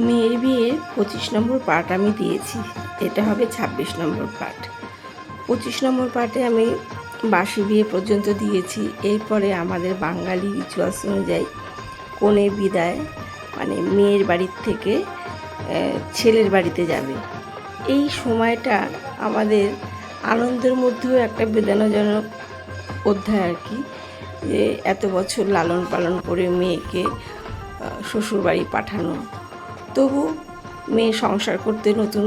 মেয়ের বিয়ের 25 নম্বর পার্ট আমি দিয়েছি, এটা হবে 26 নম্বর পার্ট। 25 নম্বর পার্টে আমি বাসি বিয়ে পর্যন্ত দিয়েছি। এরপরে আমাদের বাঙালি রিচুয়ালস অনুযায়ী কনের বিদায়, মানে মেয়ের বাড়ির থেকে ছেলের বাড়িতে যাবে। এই সময়টা আমাদের আনন্দের মধ্যেও একটা বেদনাজনক অধ্যায় আর কি, যে এত বছর লালন পালন করে মেয়েকে শ্বশুরবাড়ি পাঠানো, তবু মেয়ে সংসার করতে নতুন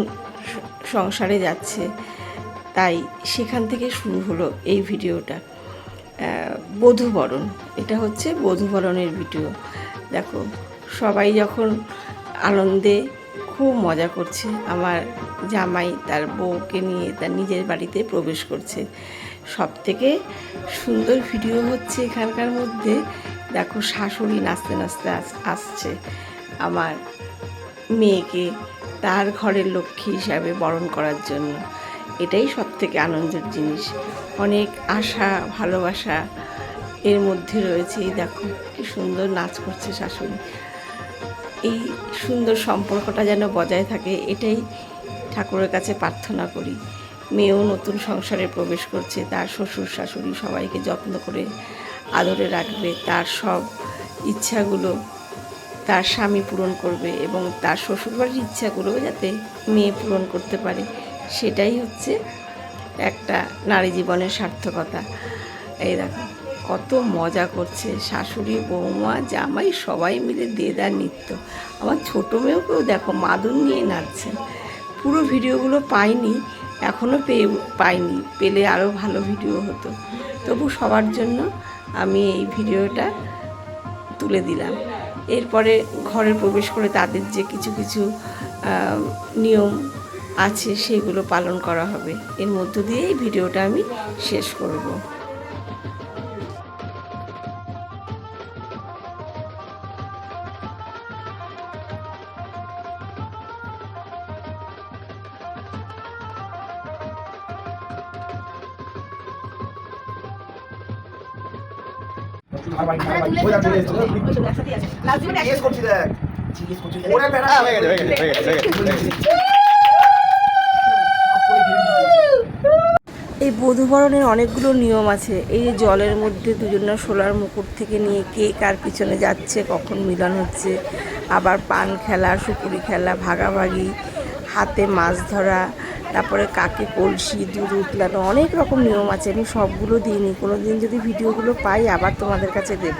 সংসারে যাচ্ছে। তাই সেখান থেকে শুরু হলো এই ভিডিওটা। বধূবরণ, এটা হচ্ছে বধূবরণের ভিডিও। দেখো, সবাই যখন আনন্দে খুব মজা করছে, আমার জামাই তার বউকে নিয়ে তার নিজের বাড়িতে প্রবেশ করছে। সব থেকে সুন্দর ভিডিও হচ্ছে এখানকার মধ্যে, দেখো শাশুড়ি নাচতে নাচতে আসছে আমার মেয়েকে তার ঘরের লক্ষ্মী হিসাবে বরণ করার জন্য। এটাই সব থেকে আনন্দের জিনিস। অনেক আশা ভালোবাসা এর মধ্যে রয়েছে। এই দেখো কি সুন্দর নাচ করছে শাশুড়ি। এই সুন্দর সম্পর্কটা যেন বজায় থাকে, এটাই ঠাকুরের কাছে প্রার্থনা করি। মেয়েও নতুন সংসারে প্রবেশ করছে, তার শ্বশুর শাশুড়ি সবাইকে যত্ন করে আদরে রাখবে, তার সব ইচ্ছাগুলো তার স্বামী পূরণ করবে এবং তার শ্বশুরবাড়ির ইচ্ছাগুলো যাতে মেয়ে পূরণ করতে পারে, সেটাই হচ্ছে একটা নারী জীবনের সার্থকতা। এই দেখো কত মজা করছে শাশুড়ি, বৌমা, জামাই সবাই মিলে দেদার নৃত্য। আমার ছোটো মেয়েকেও দেখো মাদুর নিয়ে নাচছে। পুরো ভিডিওগুলো পাইনি, এখনও পাইনি, পেলে আরও ভালো ভিডিও হতো। তবু সবার জন্য আমি এই ভিডিওটা তুলে দিলাম। এরপরে ঘরে প্রবেশ করে তাদের যে কিছু কিছু নিয়ম আছে সেগুলো পালন করা হবে। এর মধ্য দিয়ে এই ভিডিওটা আমি শেষ করব। এই বধূবরণের অনেকগুলো নিয়ম আছে। এই যে জলের মধ্যে দুজনের শোলার মুকুট থেকে নিয়ে কে কার পিছনে যাচ্ছে, কখন মিলন হচ্ছে, আবার পান খেলা, সুপুরি খেলা, ভাগাভাগি, হাতে মাছ ধরা, তারপরে কাকে কলসি, দুধ উতলানো, অনেক রকম নিয়ম আছে। আমি সবগুলো দিইনি, কোনো দিন যদি ভিডিওগুলো পাই আবার তোমাদের কাছে দেব।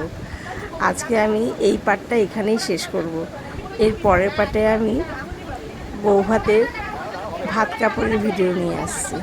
আজকে আমি এই পার্টটা এখানেই শেষ করব। এর পরের পার্টে আমি বৌভাতের ভাত কাপড়ের ভিডিও নিয়ে আসছি।